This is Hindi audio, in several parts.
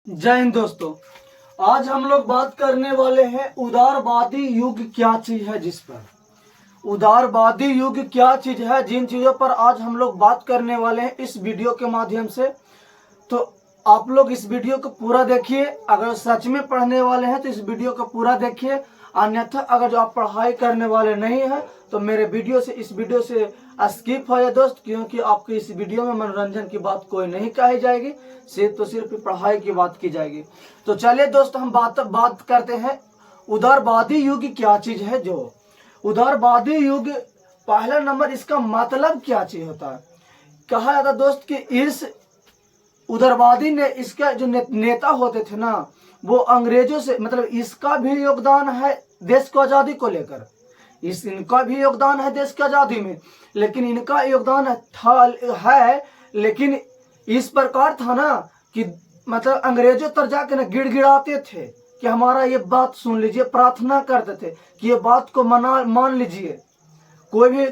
जय हिंद दोस्तों। आज हम लोग बात करने वाले हैं उदारवादी युग क्या चीज है। जिस पर उदारवादी युग क्या चीज है, जिन चीजों पर आज हम लोग बात करने वाले हैं इस वीडियो के माध्यम से। तो आप लोग इस वीडियो को पूरा देखिए। अगर सच में पढ़ने वाले हैं तो इस वीडियो को पूरा देखिए, अन्यथा अगर जो आप पढ़ाई करने वाले नहीं हैं तो मेरे इस वीडियो से स्किप हो जाए दोस्त, क्योंकि आपकी इस वीडियो में मनोरंजन की बात कोई नहीं कही जाएगी, सिर्फ पढ़ाई की बात की जाएगी। तो चलिए दोस्त, हम बात करते हैं उदारवादी युग क्या चीज है। जो उदारवादी युग, पहला नंबर इसका मतलब क्या चीज होता है। कहा जाता दोस्त कि इस उदारवादी ने, इसका जो नेता होते थे ना, वो अंग्रेजों से, मतलब इसका भी योगदान है देश को आजादी को लेकर, इनका भी योगदान है देश की आजादी में, लेकिन इनका योगदान है लेकिन इस प्रकार था ना कि मतलब अंग्रेजों तर जाके ना गिड़गिड़ाते थे कि हमारा ये बात सुन लीजिए, प्रार्थना करते थे कि ये बात को मान लीजिए। कोई भी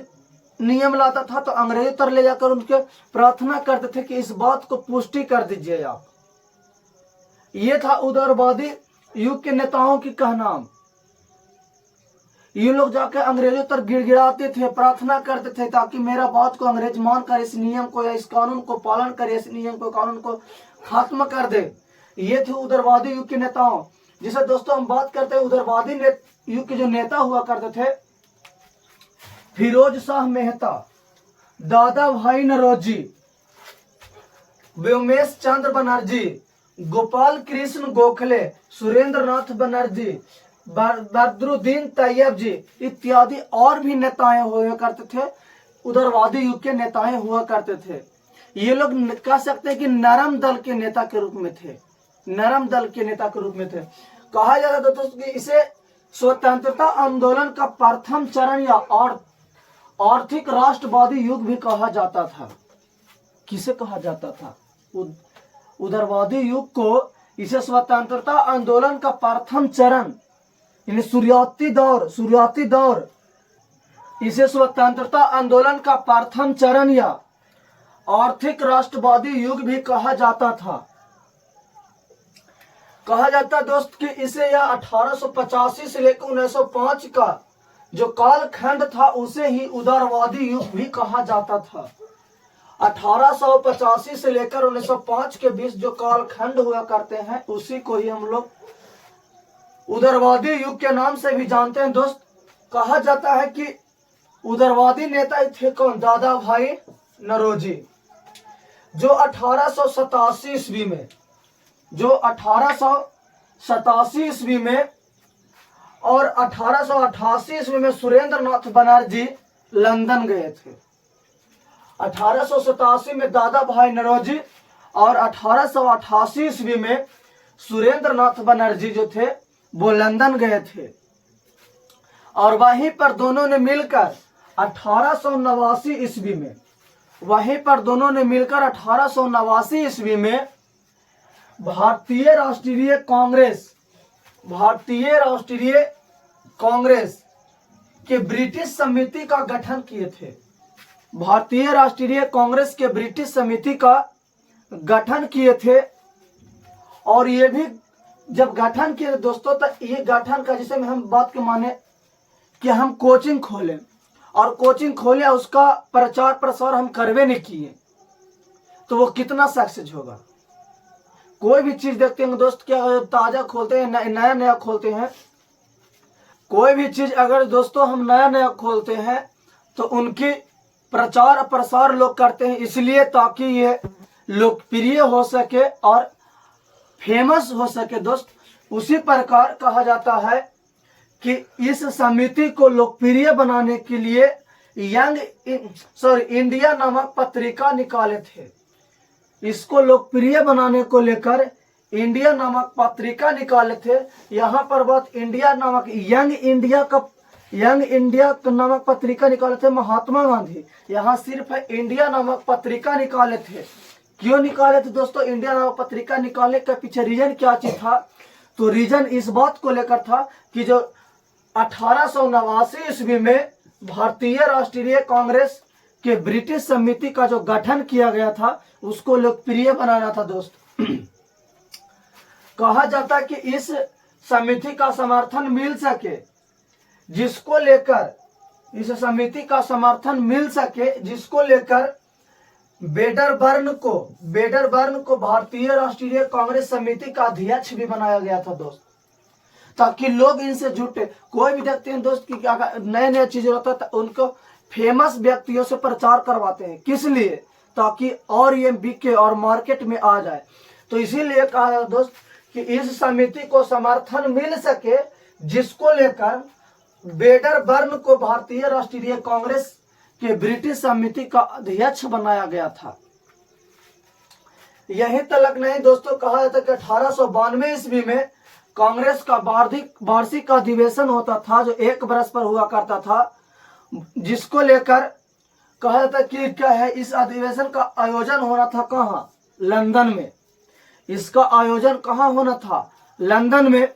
नियम लाता था तो अंग्रेजों तर ले जाकर उनके प्रार्थना करते थे कि इस बात को पुष्टि कर दीजिए आप। ये था उदारवादी युग के नेताओं की कहना। ये लोग जाकर अंग्रेजों तर गिड़गिड़ाते थे, प्रार्थना करते थे ताकि मेरा बात को अंग्रेज मानकर इस नियम को या इस कानून को पालन करे, इस नियम को कानून को खत्म कर दे। ये थे उदारवादी युग के नेताओं। जिसे दोस्तों हम बात करते हैं उदारवादी युग के जो नेता हुआ करते थे, फिरोज शाह मेहता, दादा भाई नौरोजी, व्योमेश चंद्र बनर्जी, गोपाल कृष्ण गोखले, सुरेंद्र नाथ बनर्जी, बदरुद्दीन तैयब जी इत्यादि और भी नेताएं हुआ करते थे। उदारवादी युग के नेताएं हुआ करते थे। ये लोग कह सकते हैं कि नरम दल के नेता के रूप में थे, नरम दल के नेता के रूप में थे। कहा जाता था दोस्तों कि इसे स्वतंत्रता आंदोलन का प्रथम चरण या आर्थिक राष्ट्रवादी युग भी कहा जाता था। किसे कहा जाता था? उदारवादी युग को इसे स्वतंत्रता आंदोलन का प्रथम चरण, शुरुआती दौर, इसे स्वतंत्रता आंदोलन का प्रथम चरण या आर्थिक राष्ट्रवादी युग भी कहा जाता था। कहा जाता दोस्त कि इसे यह 1885 से लेकर 1905 का जो कालखंड था उसे ही उदारवादी युग भी कहा जाता था। 1885 से लेकर 1905 के बीच जो कालखंड हुआ करते हैं उसी को ही हम लोग उदारवादी युग के नाम से भी जानते हैं दोस्त। कहा जाता है कि उदारवादी नेता थे कौन? दादा भाई नौरोजी, जो 1887 ईस्वी में और 1888 ईस्वी में सुरेंद्र नाथ बनर्जी लंदन गए थे। 1887 में दादा भाई नौरोजी और 1888 ईस्वी में सुरेंद्र नाथ बनर्जी जो थे वो लंदन गए थे। और वहीं पर दोनों ने मिलकर 1889 ईस्वी में, वहीं पर दोनों ने मिलकर 1889 ईस्वी में भारतीय राष्ट्रीय कांग्रेस के ब्रिटिश समिति का गठन किए थे। भारतीय राष्ट्रीय कांग्रेस के ब्रिटिश समिति का गठन किए थे। और ये भी जब गठन किए दोस्तों, तो ये गठन का, जिसे हम बात के माने कि हम कोचिंग खोलें और कोचिंग खोले, उसका प्रचार प्रसार हम करवे नहीं किए तो वो कितना सक्सेस होगा। कोई भी चीज देखते हैं दोस्त, क्या ताजा खोलते हैं, नया खोलते हैं, कोई भी चीज अगर दोस्तों हम नया खोलते हैं तो उनकी प्रचार प्रसार लोग करते हैं इसलिए ताकि ये लोकप्रिय हो सके और फेमस हो सके दोस्त। उसी प्रकार कहा जाता है कि इस समिति को लोकप्रिय बनाने के लिए इंडिया नामक पत्रिका निकाले थे। इसको लोकप्रिय बनाने को लेकर इंडिया नामक पत्रिका निकाले थे। यहाँ पर बात इंडिया नामक यंग इंडिया नामक पत्रिका निकाले थे महात्मा गांधी। यहाँ सिर्फ इंडिया नामक पत्रिका निकाले थे। क्यों निकाले थे दोस्तों? इंडिया नामक पत्रिका निकालने के पीछे रीजन क्या चीज था? तो रीजन इस बात को लेकर था कि जो 1889 ईस्वी में भारतीय राष्ट्रीय कांग्रेस के ब्रिटिश समिति का जो गठन किया गया था उसको लोकप्रिय बनाना था दोस्त। कहा जाता कि इस समिति का समर्थन मिल सके जिसको लेकर इस समिति का समर्थन मिल सके जिसको लेकर वेडरबर्न को भारतीय राष्ट्रीय कांग्रेस समिति का अध्यक्ष भी बनाया गया था दोस्त, ताकि लोग इनसे जुटे। कोई भी देखते हैं दोस्त कि क्या नए नए चीजें होता है तो उनको फेमस व्यक्तियों से प्रचार करवाते हैं, किस लिए? ताकि और ये बिके और मार्केट में आ जाए। तो इसीलिए कहा दोस्त कि इस समिति को समर्थन मिल सके जिसको लेकर वेडरबर्न को भारतीय राष्ट्रीय कांग्रेस के ब्रिटिश समिति का अध्यक्ष बनाया गया था। यही तक नहीं दोस्तों, कहा जाता कि 1892 ईस्वी में कांग्रेस का वार्षिक अधिवेशन होता था जो 1 वर्ष पर हुआ करता था, जिसको लेकर कहा जाता कि क्या है, इस अधिवेशन का आयोजन होना था कहाँ? लंदन में। इसका आयोजन कहाँ होना था? लंदन में।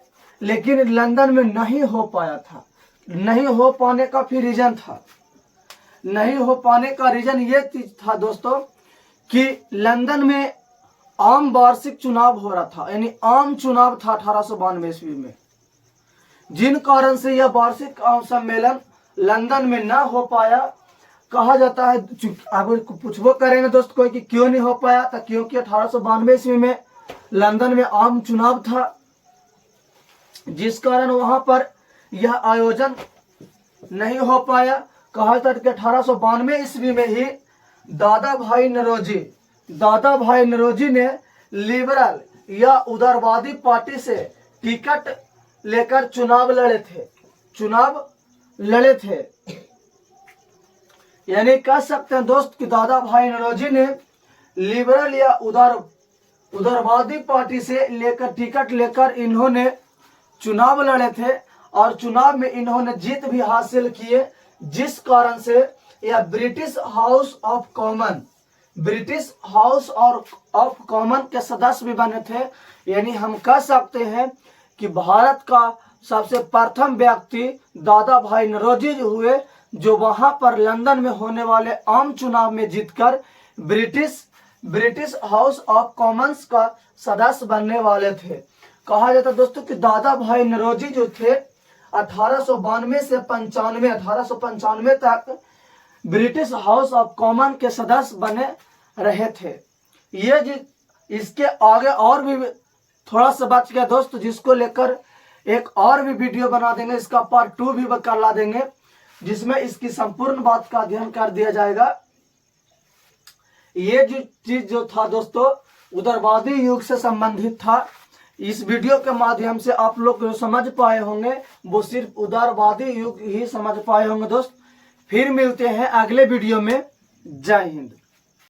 लेकिन लंदन में नहीं हो पाया था। नहीं हो पाने का फिर रीजन था, नहीं हो पाने का रीजन ये था दोस्तों कि लंदन में आम वार्षिक चुनाव हो रहा था, यानी आम चुनाव था 1892 ईस्वी में, जिन कारण से यह वार्षिक सम्मेलन लंदन में ना हो पाया। कहा जाता है, अब पूछबो करेंगे दोस्त कोई कि क्यों नहीं हो पाया, तो क्योंकि 1892 ईस्वी में लंदन में आम चुनाव था, जिस कारण वहां पर यह आयोजन नहीं हो पाया। कहा जाता है कि 1892 ईस्वी में ही दादा भाई नरोजी ने लिबरल या उदारवादी पार्टी से टिकट लेकर चुनाव लड़े थे। यानी कह सकते हैं दोस्त कि दादा भाई नरोजी ने लिबरल या उदारवादी पार्टी से टिकट लेकर इन्होंने चुनाव लड़े थे और चुनाव में इन्होंने जीत भी हासिल किए, जिस कारण से यह ब्रिटिश हाउस ऑफ कॉमन के सदस्य भी बने थे। यानी हम कह सकते हैं कि भारत का सबसे प्रथम व्यक्ति दादा भाई नरोजी हुए, जो वहां पर लंदन में होने वाले आम चुनाव में जीतकर ब्रिटिश हाउस ऑफ कॉमन्स का सदस्य बनने वाले थे। कहा जाता दोस्तों कि दादा भाई नरोजी जो थे 1892 से 1895 तक ब्रिटिश हाउस ऑफ कॉमन के सदस्य बने रहे थे। ये इसके आगे और भी थोड़ा सा बच गया दोस्त, जिसको लेकर एक और भी वीडियो बना देंगे, इसका पार्ट 2 भी करवा देंगे, जिसमें इसकी संपूर्ण बात का अध्ययन कर दिया जाएगा। ये जो चीज जो था दोस्तों उदारवादी युग से संबंधित था। इस वीडियो के माध्यम से आप लोग जो समझ पाए होंगे वो सिर्फ उदारवादी युग ही समझ पाए होंगे दोस्त। फिर मिलते हैं अगले वीडियो में। जय हिंद।